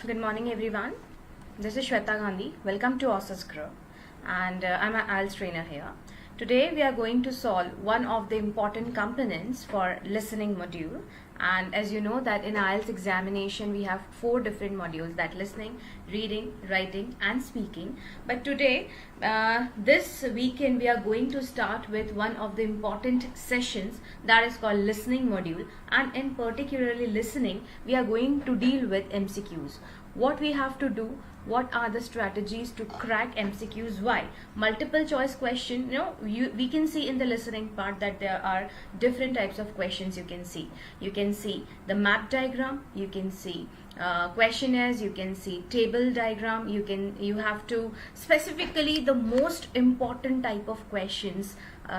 Good morning, everyone. This is Shweta Gandhi. Welcome to Osasgro, and I'm an IELTS trainer here. Today, we are going to solve one of the important components for listening module. And as you know that in IELTS examination, we have 4 different modules: that listening, reading, writing, and speaking. But today, this weekend, we are going to start with one of the important sessions that is called listening module. And in particularly listening, we are going to deal with MCQs. What we have to do, what are the strategies to crack MCQs, why multiple choice question. We can see in the listening part that there are different types of questions. You can see the map diagram, you can see questionnaires, you can see table diagram, you have to specifically the most important type of questions.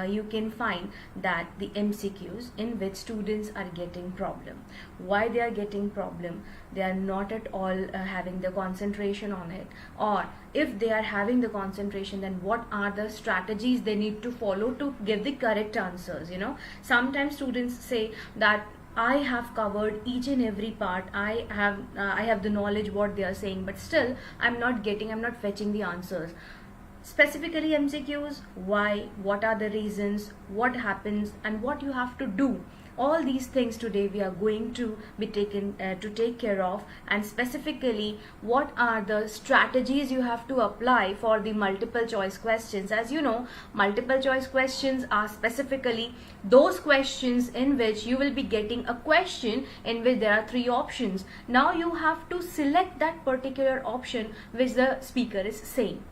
You can find that the MCQs in which students are getting problem. Why they are getting problem? They are not at all having the concentration on it, or if they are having the concentration, then what are the strategies they need to follow to give the correct answers. Sometimes students say that I have covered each and every part. I have the knowledge what they are saying, but still I'm not fetching the answers. Specifically MCQs, why, what are the reasons, what happens, and what you have to do. All these things today we are going to be taken to take care of, and specifically what are the strategies you have to apply for the multiple choice questions. As you know, multiple choice questions are specifically those questions in which you will be getting a question in which there are 3 options. Now you have to select that particular option which the speaker is saying.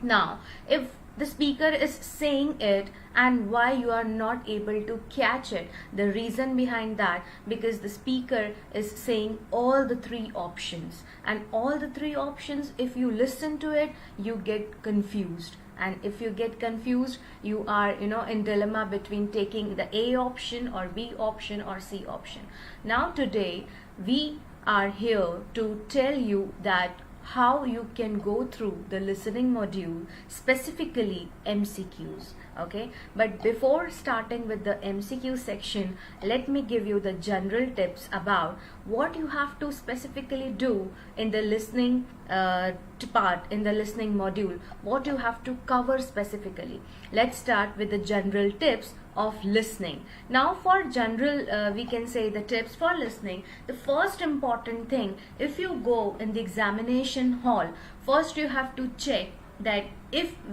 Now, if the speaker is saying it and why you are not able to catch it, the reason behind that, because the speaker is saying all the 3 options, and all the 3 options, if you listen to it, you get confused. And if you get confused, you are in dilemma between taking the A option or B option or C option. Now today we are here to tell you that how you can go through the listening module, specifically MCQs. Okay, but before starting with the MCQ section, let me give you the general tips about what you have to specifically do in the listening part, in the listening module, what you have to cover specifically. Let's start with the general tips of listening. Now for general, we can say the tips for listening. The first important thing, if you go in the examination hall, first you have to check that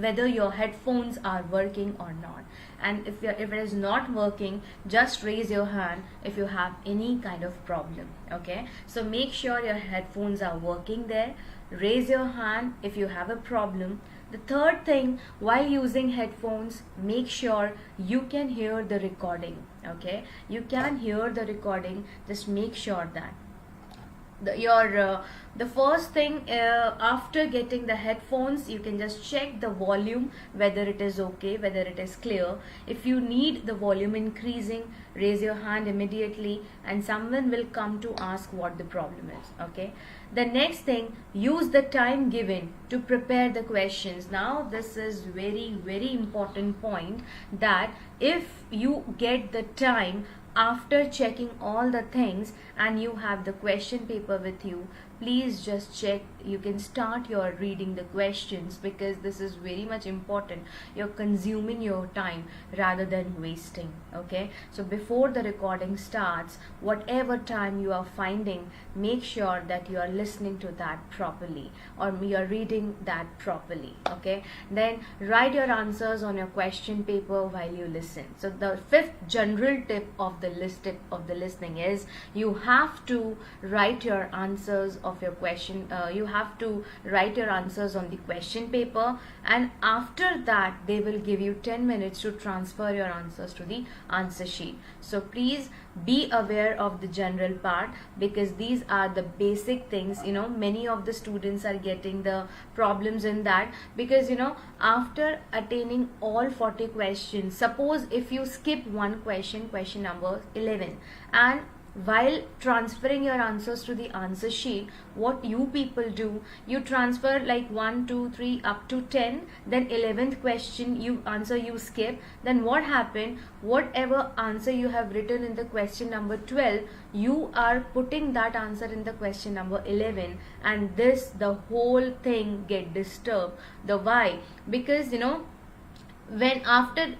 whether your headphones are working or not. And if it is not working, just raise your hand if you have any kind of problem. Okay, so make sure your headphones are working there. Raise your hand if you have a problem. The third thing, while using headphones, make sure you can hear the recording. Okay, you can hear the recording. Just make sure that the first thing, after getting the headphones, you can just check the volume, whether it is okay, whether it is clear. If you need the volume increasing, raise your hand immediately and someone will come to ask what the problem is. Okay, the next thing, use the time given to prepare the questions. Now this is very important point, that if you get the time after checking all the things and you have the question paper with you, please just check. You can start your reading the questions, because this is very much important. You're consuming your time rather than wasting. Okay, so before the recording starts, whatever time you are finding, make sure that you are listening to that properly, or you are reading that properly. Okay, then write your answers on your question paper while you listen. So the 5th general tip of the listening is, you have to write your answers of your question. You have to write your answers on the question paper, and after that they will give you 10 minutes to transfer your answers to the answer sheet. So please be aware of the general part, because these are the basic things. Many of the students are getting the problems in that, because after attaining all 40 questions, suppose if you skip one question number 11, and while transferring your answers to the answer sheet, what you people do, you transfer like 1, 2, 3 up to 10, then 11th question you answer, you skip. Then what happened, whatever answer you have written in the question number 12, you are putting that answer in the question number 11, and this, the whole thing get disturbed. The why? Because when after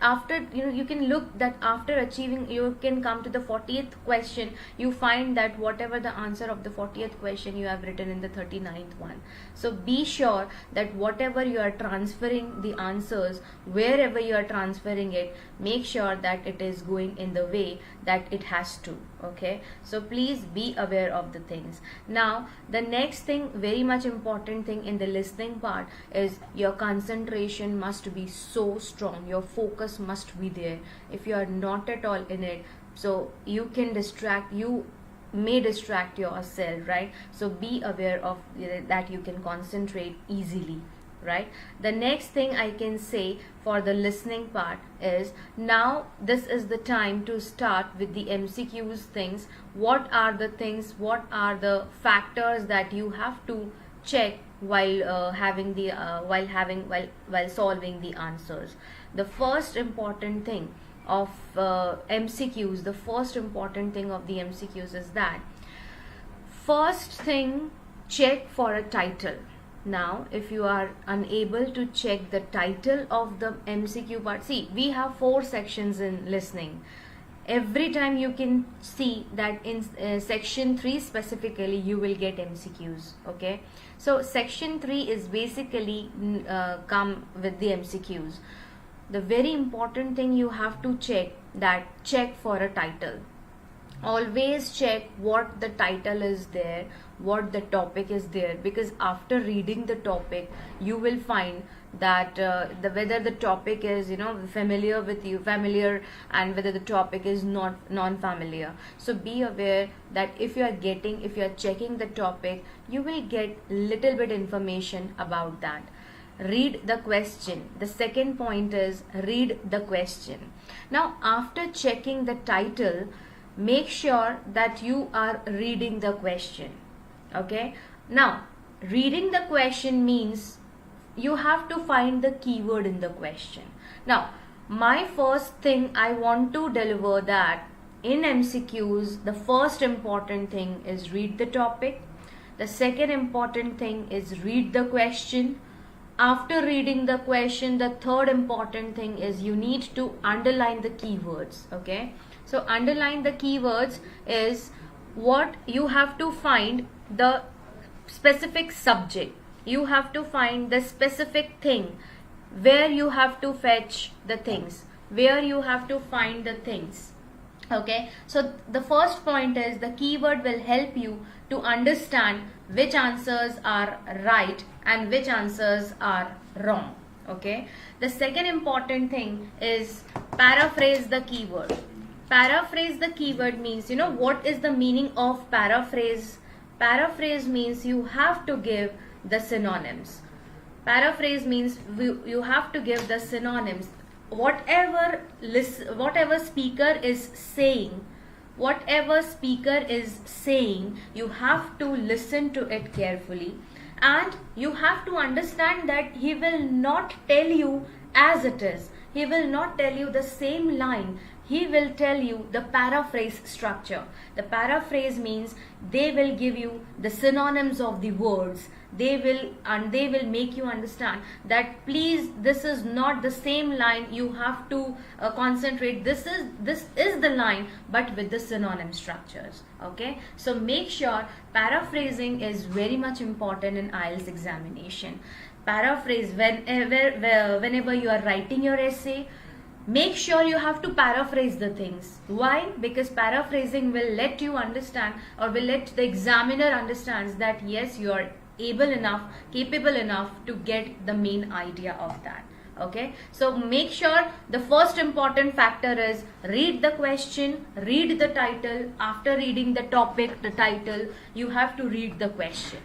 you can look that after achieving, you can come to the 40th question, you find that whatever the answer of the 40th question you have written in the 39th one. So be sure that whatever you are transferring the answers, wherever you are transferring it, make sure that it is going in the way that it has to. Okay, so please be aware of the things. Now the next thing, very much important thing in the listening part, is your concentration must be so strong, your focus must be there. If you are not at all in it, so you may distract yourself, right? So be aware of that, you can concentrate easily, right? The next thing I can say for the listening part is, now this is the time to start with the MCQs things. What are the things, what are the factors that you have to check while solving the answers? The first important thing of MCQs, the first important thing of the MCQs is that, first thing, check for a title. Now if you are unable to check the title of the MCQ part, see, we have 4 sections in listening. Every time you can see that in section 3 specifically you will get MCQs. Okay, so section 3 is basically come with the MCQs. The very important thing you have to check for a title. Always check what the title is there, what the topic is there, because after reading the topic you will find that whether the topic is familiar with you, and whether the topic is not non-familiar. So be aware that if you are checking the topic, you will get little bit information about that. Read the question. The second point is, read the question. Now after checking the title, make sure that you are reading the question. Okay, now reading the question means you have to find the keyword in the question. Now my first thing I want to deliver that in MCQs, the first important thing is read the topic. The second important thing is read the question. After reading the question, the third important thing is you need to underline the keywords. Okay, so underline the keywords is what you have to find the specific subject, you have to find the specific thing, where you have to fetch the things, where you have to find the things. Okay, so the first point is the keyword will help you to understand which answers are right and which answers are wrong. Okay, the second important thing is paraphrase the keyword. Paraphrase the keyword means, what is the meaning of paraphrase? Paraphrase means you have to give the synonyms. Paraphrase means you have to give the synonyms. Whatever speaker is saying, you have to listen to it carefully, and you have to understand that he will not tell you as it is. He will not tell you the same line. He will tell you the paraphrase structure. The paraphrase means they will give you the synonyms of the words. They will make you understand that, please, this is not the same line. You have to concentrate. This is the line, but with the synonym structures. Okay, so make sure paraphrasing is very much important in IELTS examination. Paraphrase whenever you are writing your essay. Make sure you have to paraphrase the things. Why? Because paraphrasing will let you understand, or will let the examiner understands that yes, you are capable enough to get the main idea of that. Okay, so make sure the first important factor is read the question, read the title. After reading the topic, the title, you have to read the question.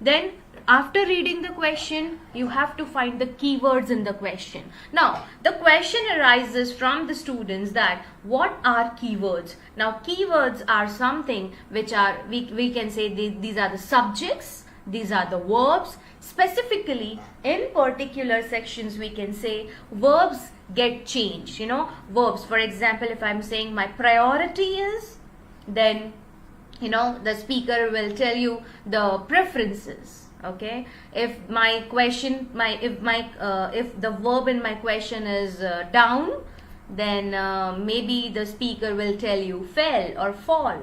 Then after reading the question, you have to find the keywords in the question. Now, the question arises from the students that what are keywords? Now, keywords are something which are, we can say these are the subjects, these are the verbs. Specifically, in particular sections, we can say verbs get changed. Verbs. For example, if I'm saying my priority is, then the speaker will tell you the preferences. Okay, if my question, if the verb in my question is down, then maybe the speaker will tell you fell or fall.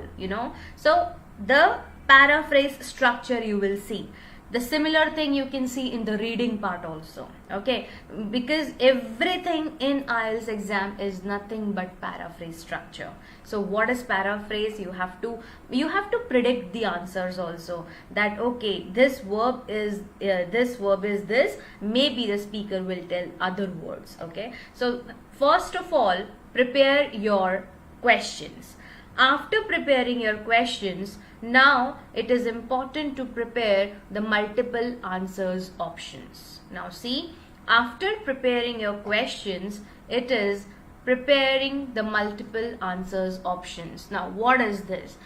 So the paraphrase structure you will see. The similar thing you can see in the reading part also. Okay, because everything in IELTS exam is nothing but paraphrase structure. So what is paraphrase? You have to predict the answers also, that okay, this verb is this, maybe the speaker will tell other words. Okay, so first of all, prepare your questions. After preparing your questions, now it is important to prepare the multiple answers options. Now see, after preparing your questions, it is preparing the multiple answers options. Now what is this?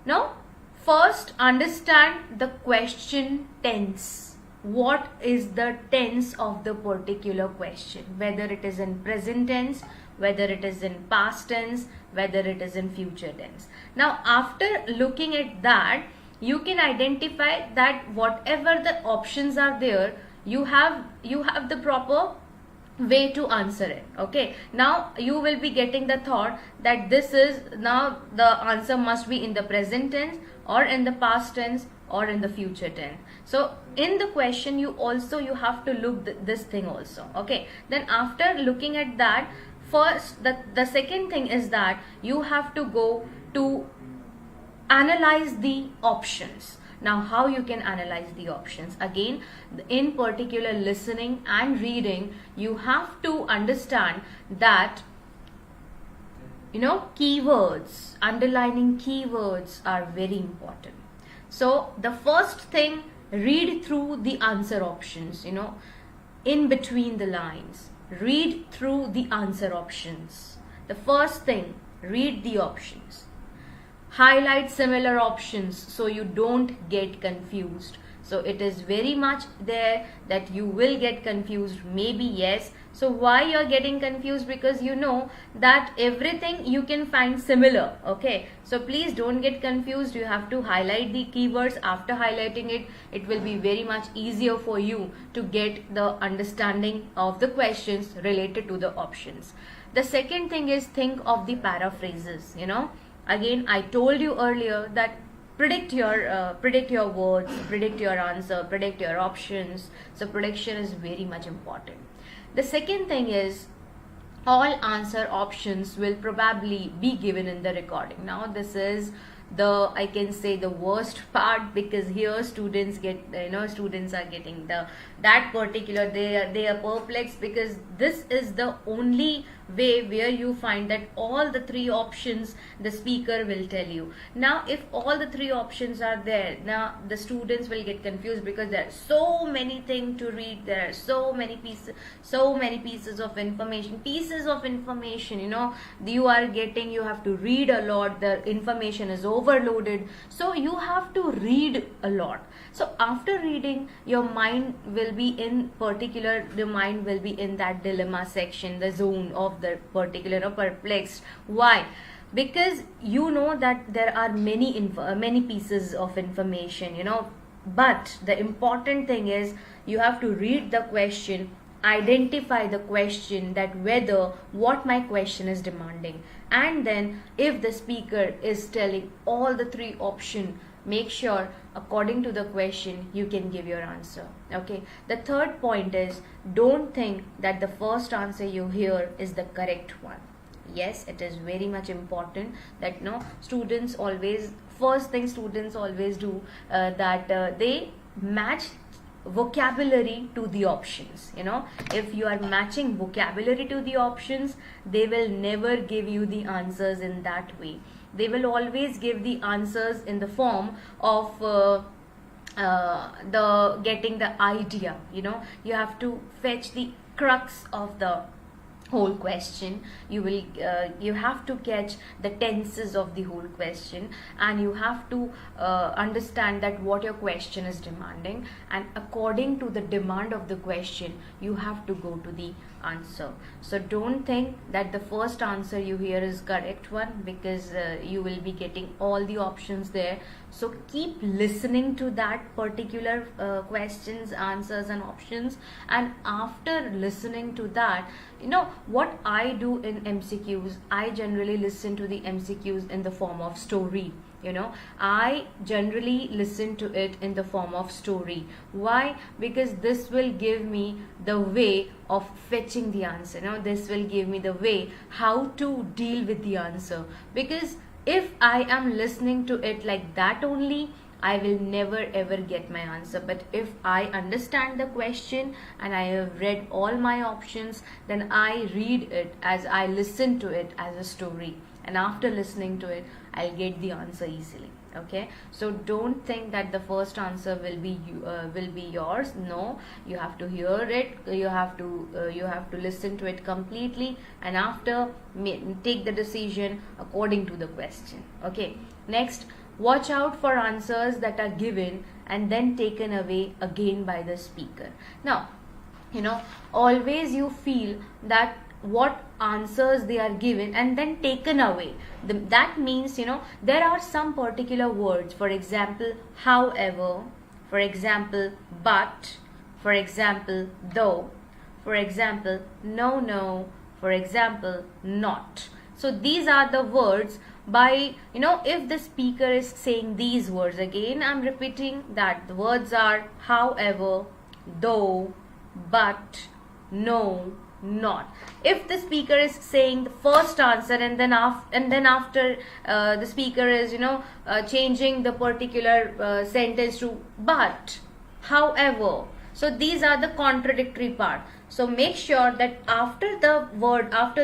Now first understand the question tense. What is the tense of the particular question? Whether it is in present tense, whether it is in past tense, whether it is in future tense. Now after looking at that, you can identify that whatever the options are there, you have the proper way to answer it. Okay, now you will be getting the thought that this is, now the answer must be in the present tense or in the past tense or in the future tense. So in the question you have to look this thing also. Okay, then after looking at that, first the second thing is that you have to go to analyze the options. Now how you can analyze the options? Again, in particular listening and reading, you have to understand that keywords, underlining keywords are very important. So the first thing, read through the answer options, in between the lines. Read through the answer options. The first thing, read the options. Highlight similar options so you don't get confused. So it is very much there that you will get confused, maybe yes. So why you are getting confused? Because you know that everything you can find similar. Okay, so please don't get confused. You have to highlight the keywords. After highlighting it, it will be very much easier for you to get the understanding of the questions related to the options. The second thing is, think of the paraphrases. Again, I told you earlier that predict your words, predict your answer, predict your options. So prediction is very much important. The second thing is, all answer options will probably be given in the recording. Now this is the, I can say, the worst part, because here students get, students are getting that particular, they are perplexed, because this is the only way where you find that all the three options the speaker will tell you. Now if all the three options are there, now the students will get confused, because there are so many things to read, there are so many pieces of information, you are getting, you have to read a lot, the information is overloaded, so you have to read a lot. So after reading, your mind will be in that dilemma section, the zone of the particular perplexed. Why? Because you know that there are many pieces of information, but the important thing is you have to read the question, identify the question, that whether what my question is demanding, and then if the speaker is telling all the three options, make sure according to the question you can give your answer. Okay, the third point is, don't think that the first answer you hear is the correct one. Yes, it is very much important that students always do that they match vocabulary to the options. If you are matching vocabulary to the options, they will never give you the answers in that way. They will always give the answers in the form of the getting the idea, you have to fetch the crux of the whole question. You have to catch the tenses of the whole question, and you have to understand that what your question is demanding, and according to the demand of the question you have to go to the answer. So don't think that the first answer you hear is correct one, because you will be getting all the options there. So keep listening to that particular questions, answers and options, and after listening to that, what I do in MCQs, I generally listen to the MCQs in the form of story. I generally listen to it in the form of story. Why? Because this will give me the way of fetching the answer. This will give me the way how to deal with the answer. Because if I am listening to it like that only, I will never ever get my answer. But if I understand the question and I have read all my options, then I read it as I listen to it as a story, and after listening to it I'll get the answer easily. Okay, so don't think that the first answer will be yours. No, you have to hear it, you have to listen to it completely, and after take the decision according to the question. Okay, next, watch out for answers that are given and then taken away again by the speaker. Now, always you feel that what answers they are given and then taken away. That means, there are some particular words, for example, however, for example, but, for example, though, for example, no, for example, not. So these are the words by, if the speaker is saying these words, again I'm repeating that the words are however, though, but, no, not. If the speaker is saying the first answer and then after the speaker is changing the particular sentence to but, however, so these are the contradictory part. So make sure that after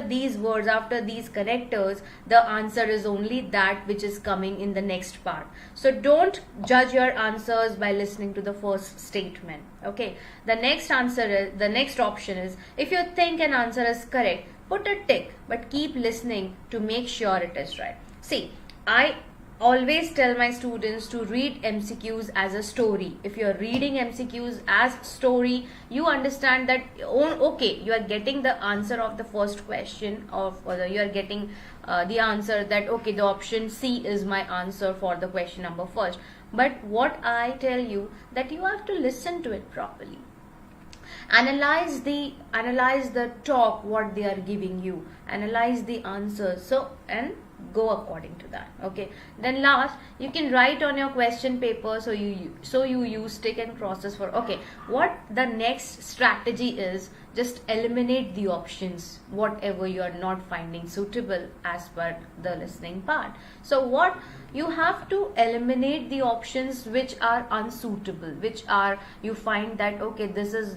these words, after these characters, the answer is only that which is coming in the next part. So don't judge your answers by listening to the first statement. Okay, the next option is, if you think an answer is correct, put a tick, but keep listening to make sure it is right. See, I always tell my students to read MCQs as a story. If you are reading MCQs as story, you understand that okay, you are getting the answer of the first question, or you are getting the answer that okay, the option C is my answer for the question number first. But what I tell you, that you have to listen to it properly. Analyze the talk, what they are giving you, analyze the answers, and go according to that. Okay, then last, you can write on your question paper, so you use tick and crosses for okay. What the next strategy is, just eliminate the options whatever you are not finding suitable as per the listening part. So what you have to eliminate the options which are unsuitable, which are you find that okay, this is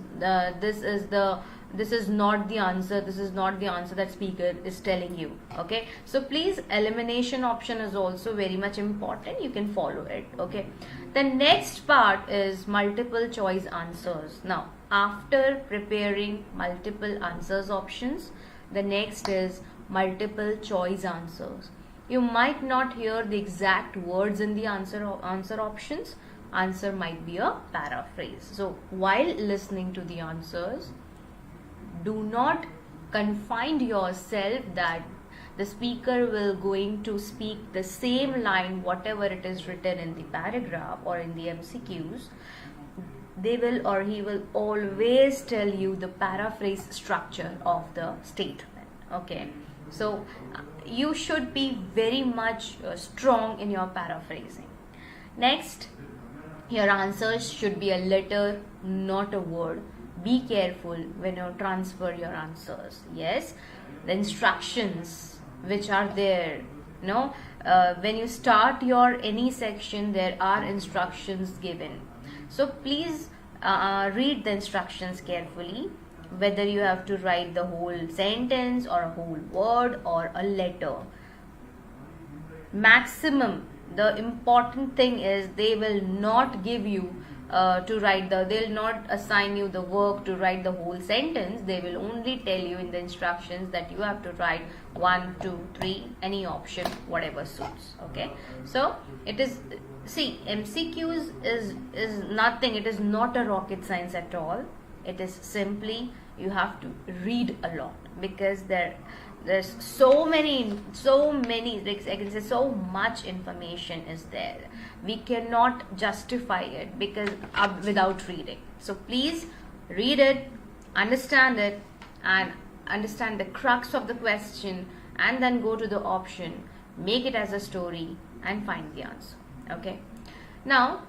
not the answer, that speaker is telling you. Okay, so please, elimination option is also very much important, you can follow it. Okay, the next part is multiple choice answers. Now, after preparing multiple answers options, the next is multiple choice answers. You might not hear the exact words in the answer options. Answer might be a paraphrase. So while listening to the answers, do not confine yourself that the speaker will going to speak the same line whatever it is written in the paragraph or in the MCQs. They will or he will always tell you the paraphrase structure of the statement. Okay, so you should be very much strong in your paraphrasing. Next, your answers should be a letter, not a word. Be careful when you transfer your answers. Yes, the instructions which are there, when you start your any section, there are instructions given. So please read the instructions carefully, whether you have to write the whole sentence or a whole word or a letter. Maximum, the important thing is they will not give you they'll not assign you the work to write the whole sentence. They will only tell you in the instructions that you have to write 1, 2, 3, any option, whatever suits. Okay, so it is, see, MCQs is nothing, it is not a rocket science at all. It is simply you have to read a lot, because there's so many, like I can say, so much information is there. We cannot justify it because without reading. So please read it, understand it, and understand the crux of the question, and then go to the option, make it as a story, and find the answer. Okay, now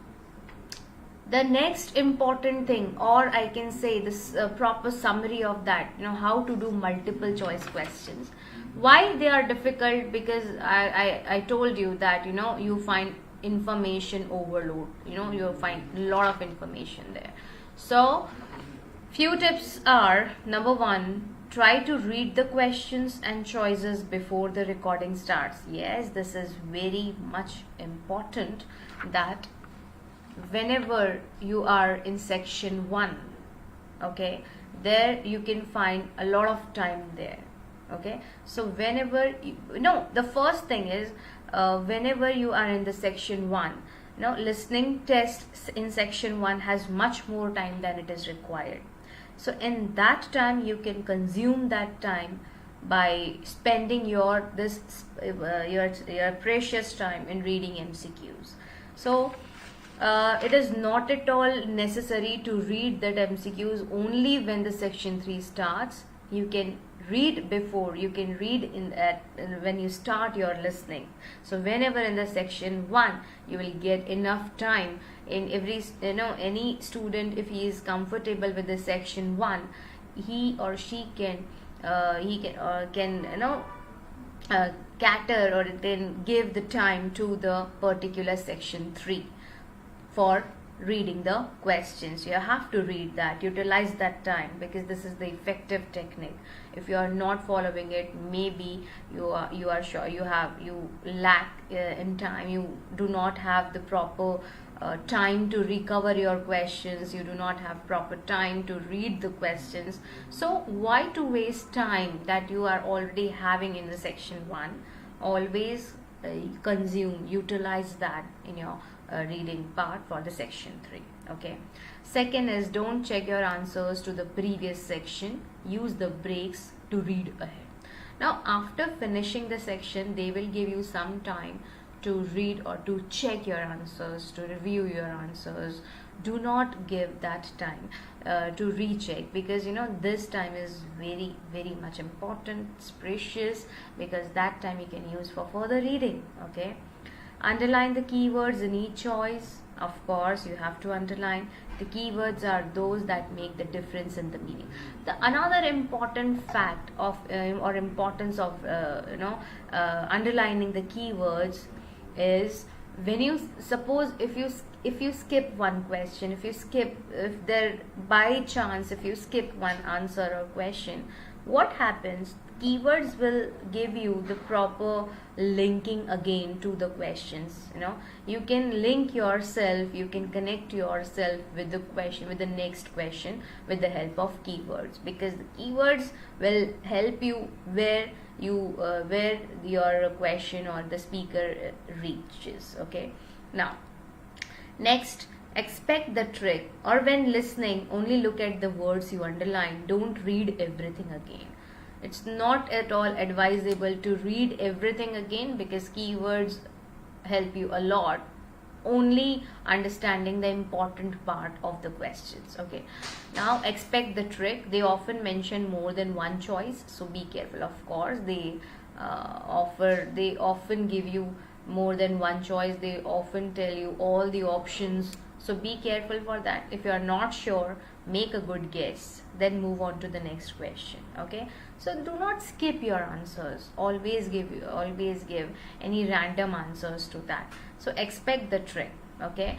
the next important thing, or I can say this proper summary of that, how to do multiple choice questions. Why they are difficult? Because I told you that you find information overload, you'll find a lot of information there. So few tips are: number 1, try to read the questions and choices before the recording starts. Yes, this is very much important, that whenever you are in section 1, okay, there you can find a lot of time there. Okay, so whenever the first thing is, whenever you are in the section 1, listening tests in section 1 has much more time than it is required. So in that time you can consume that time by spending your precious time in reading MCQs. So it is not at all necessary to read that MCQs only when the section 3 starts. You can read before, you can read when you start your listening. So whenever in the section 1, you will get enough time. In every any student, if he is comfortable with the section 1, he or she can cater, or then give the time to the particular section 3 for reading the questions. You have to read that, utilize that time, because this is the effective technique. If you are not following it, maybe you are sure you lack in time, you do not have the proper time to recover your questions, you do not have proper time to read the questions. So why to waste time that you are already having in the section 1? Always utilize that in your reading part for the section 3. Okay, second is, don't check your answers to the previous section, use the breaks to read ahead. Now after finishing the section, they will give you some time to read or to check your answers, to review your answers. Do not give that time to recheck, because this time is very, very much important. It's precious, because that time you can use for further reading. Okay, underline the keywords in each choice. Of course, you have to underline. The keywords are those that make the difference in the meaning. Another important fact of or importance of underlining the keywords is, when you suppose if you skip one question, if you skip one answer or question, what happens? Keywords will give you the proper linking again to the questions. You can link yourself, you can connect yourself with the question, with the next question, with the help of keywords, because the keywords will help you where your question or the speaker reaches. Okay, now next, expect the trick, or when listening, only look at the words you underline. Don't read everything again. It's not at all advisable to read everything again, because keywords help you a lot, only understanding the important part of the questions. Okay, now expect the trick. They often mention more than one choice, so be careful. Of course, they often give you more than one choice. They often tell you all the options, so be careful for that. If you are not sure, make a good guess, then move on to the next question. Okay, so do not skip your answers. Always give any random answers to that. So expect the trick. Okay,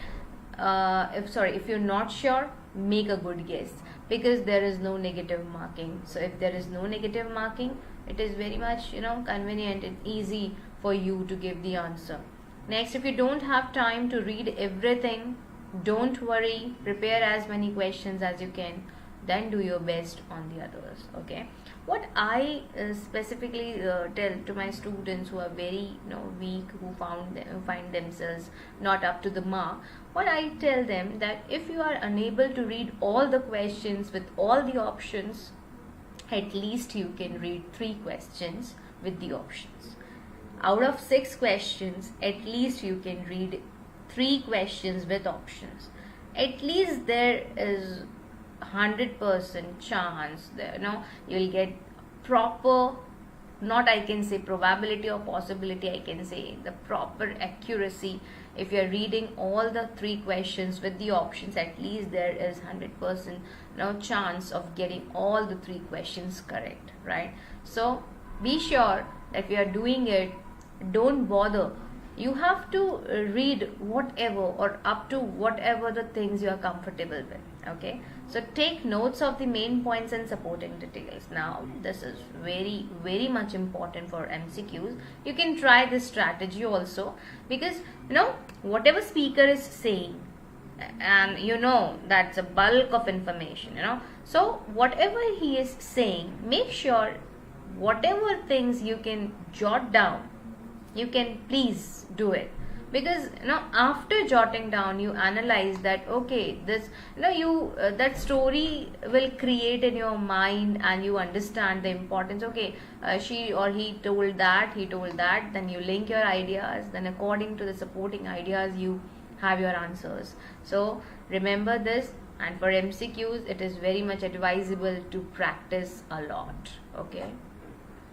if you're not sure, make a good guess, because there is no negative marking. So if there is no negative marking, it is very much convenient and easy for you to give the answer. Next, if you don't have time to read everything, don't worry, prepare as many questions as you can, then do your best on the others. Okay, what I specifically tell to my students who are very weak, who find themselves not up to the mark, what I tell them, that if you are unable to read all the questions with all the options, at least you can read 3 questions with the options. Out of 6 questions, at least you can read 3 questions with options. At least there is 100% chance that you'll get proper, not I can say probability or possibility, I can say the proper accuracy. If you're reading all the 3 questions with the options, at least there is 100% chance of getting all the 3 questions correct, right? So be sure that if you are doing it, don't bother. You have to read whatever or up to whatever the things you are comfortable with. Okay, so take notes of the main points and supporting details. Now this is very, very much important for MCQs. You can try this strategy also, because whatever speaker is saying, and that's a bulk of information, so whatever he is saying, make sure whatever things you can jot down, you can please do it. Because after jotting down, you analyze that, okay, this that story will create in your mind, and you understand the importance. Okay, she or he told that, then you link your ideas, then according to the supporting ideas you have your answers. So remember this, and for MCQs it is very much advisable to practice a lot. Okay,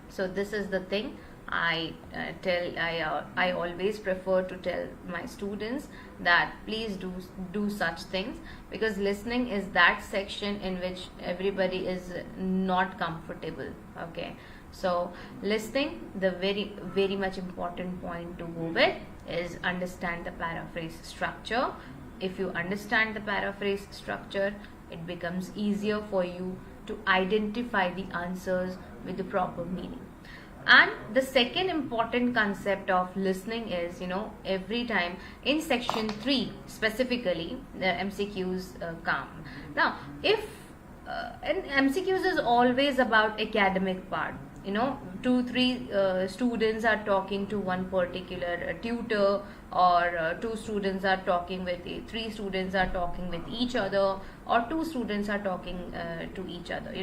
so this is the thing I always prefer to tell my students, that please do such things, because listening is that section in which everybody is not comfortable. Okay, so listening, the very, very much important point to go with is understand the paraphrase structure. If you understand the paraphrase structure, it becomes easier for you to identify the answers with the proper meaning. And the second important concept of listening is, every time in section 3 specifically, the MCQs come. Now, if and MCQs is always about academic part, 2-3 students are talking to one particular tutor, or 2 students are talking with 3 students are talking with each other, or 2 students are talking to each other,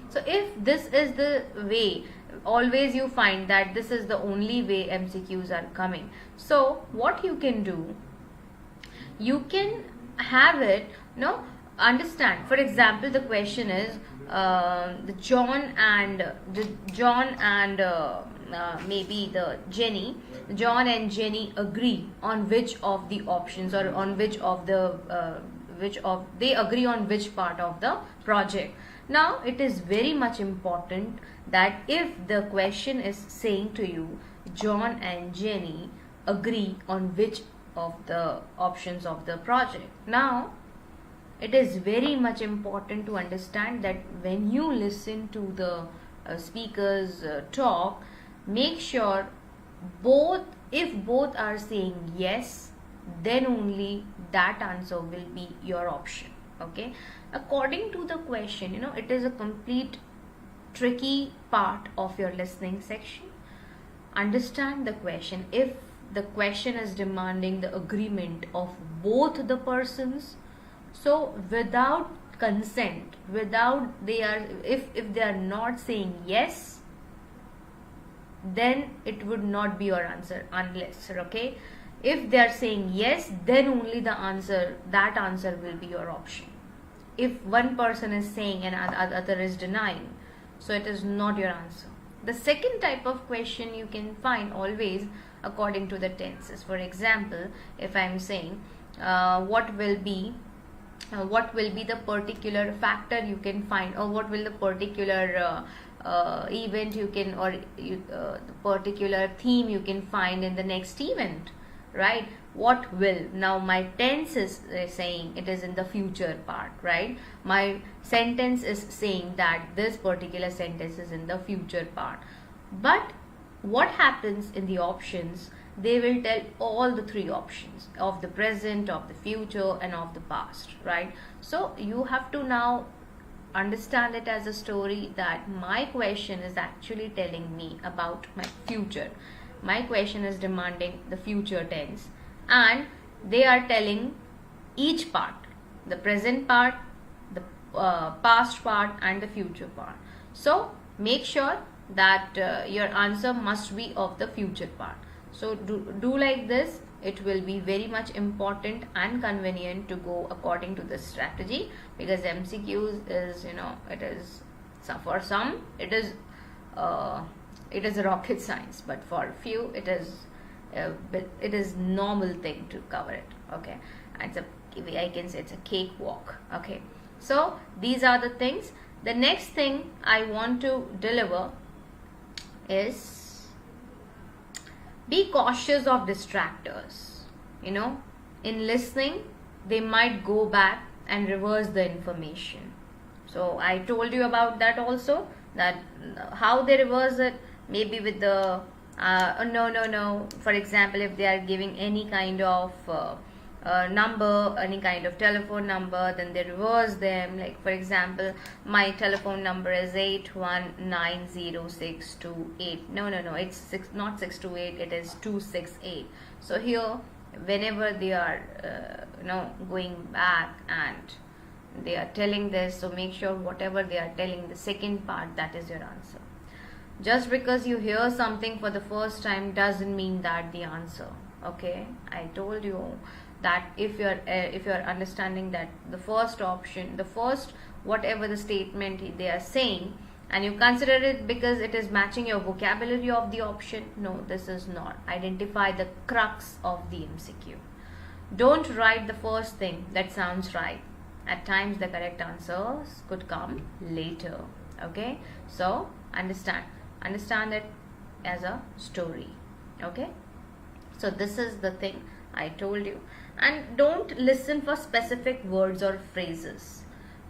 so if this is the way, always you find that this is the only way MCQs are coming. So what you can do, you can have it understand. For example, the question is John and maybe the Jenny. John and Jenny agree on which of the options, or on which of they agree on which part of the project. Now it is very much important that if the question is saying to you, John and Jenny agree on which of the options of the project. Now it is very much important to understand that when you listen to the speaker's talk, make sure if both are saying yes, then only that answer will be your option. Okay, according to the question, it is a complete tricky part of your listening section. Understand the question. If the question is demanding the agreement of both the persons, so without consent, if they are not saying yes, then it would not be your answer, unless, okay, if they are saying yes, then only that answer will be your option. If one person is saying and other is denying, so it is not your answer. The second type of question you can find always according to the tenses. For example, if I am saying what will be the particular factor you can find, or what will the particular event you can, or the particular theme you can find in the next event, right? What will, now my tense is saying it is in the future part, right? My sentence is saying that this particular sentence is in the future part. But what happens in the options, they will tell all the three options of the present, of the future, and of the past, right? So you have to now understand it as a story that my question is actually telling me about my future. My question is demanding the future tense, and they are telling each part, the present part, the past part, and the future part. So make sure that your answer must be of the future part. So do like this. It will be very much important and convenient to go according to this strategy, because MCQs is, it is, for some it is a rocket science, but for few it is normal thing to cover it. Okay, and I can say it's a cakewalk. Okay, so these are the things. The next thing I want to deliver is, be cautious of distractors. In listening, they might go back and reverse the information. So I told you about that also, that how they reverse it, maybe with the no. For example, if they are giving any kind of number, any kind of telephone number, then they reverse them. Like, for example, my telephone number is 81906228. No, it's not 628, it is 268. So here, whenever they are going back and they are telling this, so make sure whatever they are telling, the second part, that is your answer. Just because you hear something for the first time doesn't mean that the answer. Okay, I told you that if you're understanding that the first option, the first whatever the statement they are saying, and you consider it because it is matching your vocabulary of the option, no, this is not. Identify the crux of the MCQ. Don't write the first thing that sounds right. At times the correct answers could come later. Okay, so understand it as a story. Okay, so this is the thing I told you. And don't listen for specific words or phrases.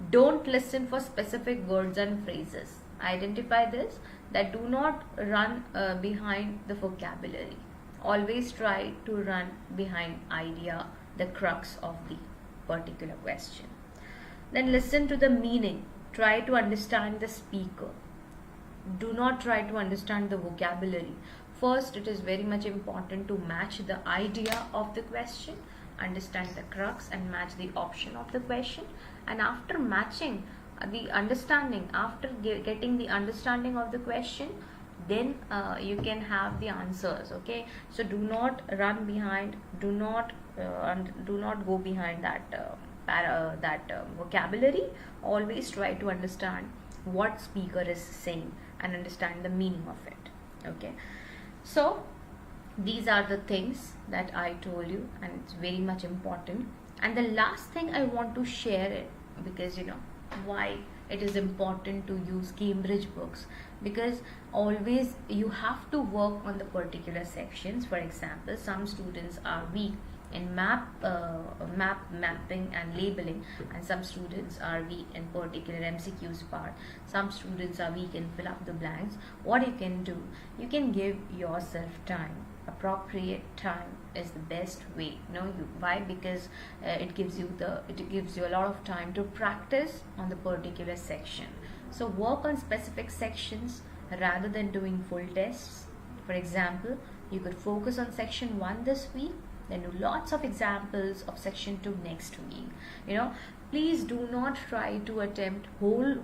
Don't listen for specific words and phrases. Identify this, that do not run behind the vocabulary. Always try to run behind idea, the crux of the particular question. Then listen to the meaning. Try to understand the speaker. Do not try to understand the vocabulary. First, it is very much important to match the idea of the question, understand the crux, and match the option of the question. And after matching the understanding, after getting the understanding of the question, then you can have the answers. Okay, so do not run behind, do not go behind that vocabulary. Always try to understand what speaker is saying and understand the meaning of it. Okay, so these are the things that I told you, and it's very much important. And the last thing I want to share it, because why it is important to use Cambridge books, because always you have to work on the particular sections. For example, some students are weak in mapping and labeling, and some students are weak in particular MCQs part. Some students are weak in fill up the blanks. What you can do, you can give yourself time. Appropriate time is the best way. Why? Because it gives you a lot of time to practice on the particular section. So work on specific sections rather than doing full tests. For example, you could focus on section 1 this week, then do lots of examples of section 2 next week. Please do not try to attempt whole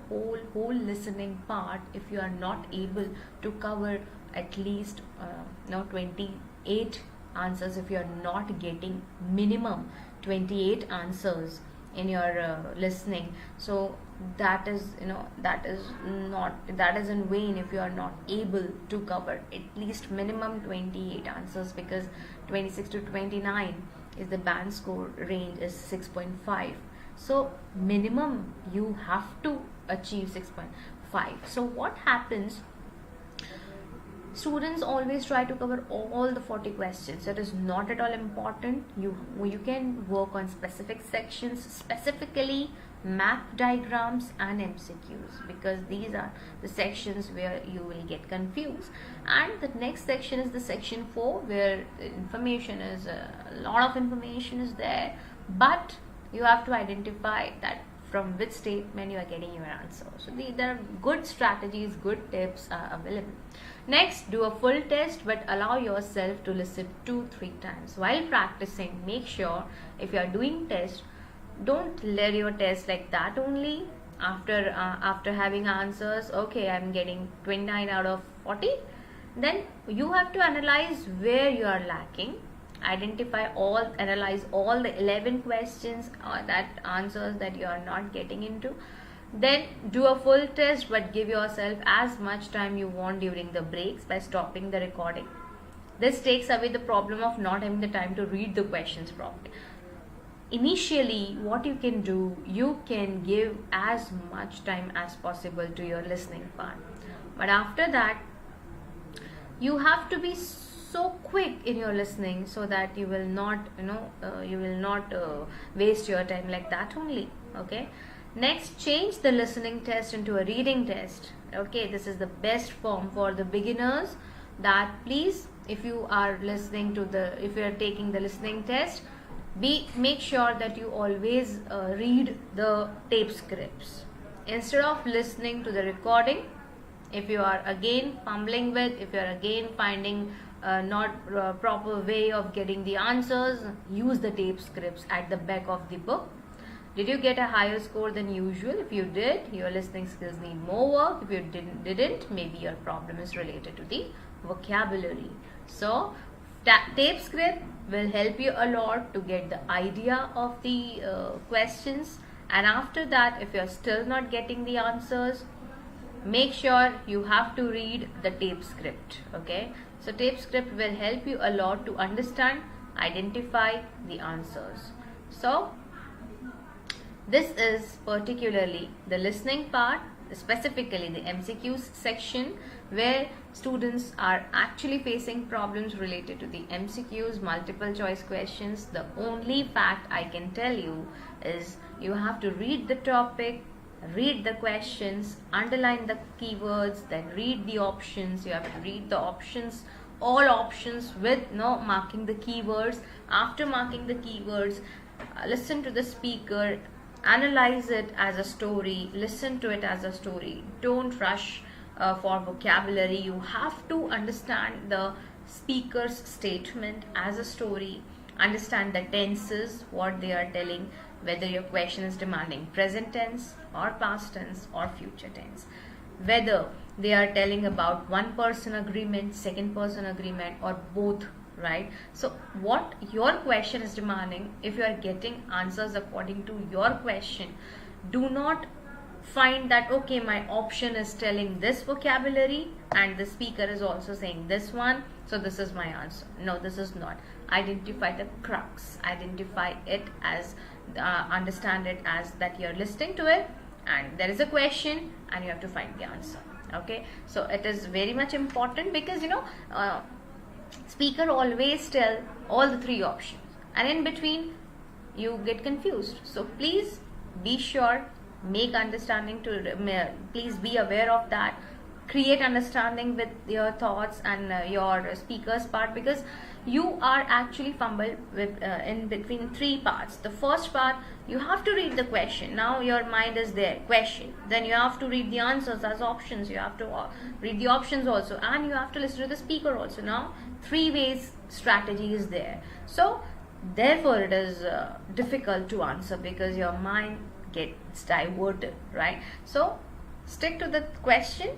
listening part if you are not able to cover at least 28 answers. If you are not getting minimum 28 answers in your listening, so that is in vain if you are not able to cover at least minimum 28 answers, because 26 to 29 is the band score range is 6.5. So minimum you have to achieve 6.5. So what happens, students always try to cover all the 40 questions. That is not at all important. You can work on specific sections, specifically map diagrams and MCQs, because these are the sections where you will get confused. And the next section is the section 4, where information is a lot of information is there, but you have to identify that from which statement you are getting your answer. So there are good strategies, good tips are available. Next, do a full test, but allow yourself to listen 2-3 times. While practicing, make sure if you are doing test, don't let your test like that only. After having answers, okay, I'm getting 29 out of 40, then you have to analyze where you are lacking. Analyze all the 11 questions that answers that you are not getting into. Then do a full test, but give yourself as much time you want during the breaks by stopping the recording. This takes away the problem of not having the time to read the questions properly. Initially, what you can do, you can give as much time as possible to your listening part, but after that you have to be so quick in your listening so that you will not waste your time like that only. Okay, next, change the listening test into a reading test. Okay, this is the best form for the beginners. That please, if you are taking the listening test, make sure that you always read the tape scripts instead of listening to the recording. If you are again fumbling if you are again finding not proper way of getting the answers, use the tape scripts at the back of the book. Did you get a higher score than usual? If you did, your listening skills need more work. If you didn't, maybe your problem is related to the vocabulary. So tape script will help you a lot to get the idea of the questions. And after that, if you're still not getting the answers, make sure you have to read the tape script. Okay, so tape script will help you a lot to understand, identify the answers. So this is particularly the listening part, specifically the MCQs section, where students are actually facing problems related to the MCQs, multiple choice questions. The only fact I can tell you is you have to read the topic, read the questions, underline the keywords, then read the options. You have to read the options, all options with marking the keywords. After marking the keywords, listen to the speaker, analyze it as a story, listen to it as a story. Don't rush for vocabulary. You have to understand the speaker's statement as a story, understand the tenses, what they are telling, whether your question is demanding present tense or past tense or future tense, whether they are telling about one person agreement, second person agreement, or both, right? So what your question is demanding, if you are getting answers according to your question, do not find that okay, my option is telling this vocabulary and the speaker is also saying this one, so this is my answer. No, this is not. Identify the crux, identify it as understand it as that you're listening to it and there is a question and you have to find the answer. Okay, so it is very much important because speaker always tell all the 3 options and in between you get confused. So please be sure, make understanding please be aware of that, create understanding with your thoughts and your speaker's part, because you are actually fumbled with in between 3 parts. The first part, you have to read the question. Now your mind is there, question, then you have to read the answers as options, you have to read the options also, and you have to listen to the speaker also. Now 3 ways strategy is there. So therefore it is difficult to answer because your mind gets diverted, right? So stick to the question,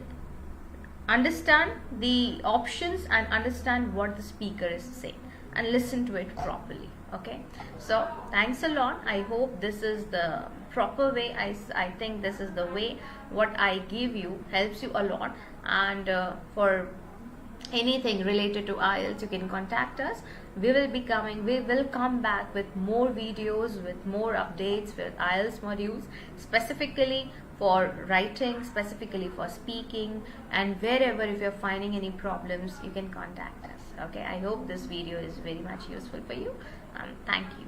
understand the options and understand what the speaker is saying and listen to it properly. Okay, so thanks a lot. I hope this is the proper way. I think this is the way what I give you helps you a lot, and for anything related to IELTS you can contact us. We will come back with more videos, with more updates with IELTS modules, specifically for writing, specifically for speaking, and wherever if you're finding any problems you can contact us. Okay, I hope this video is very much useful for you. Thank you.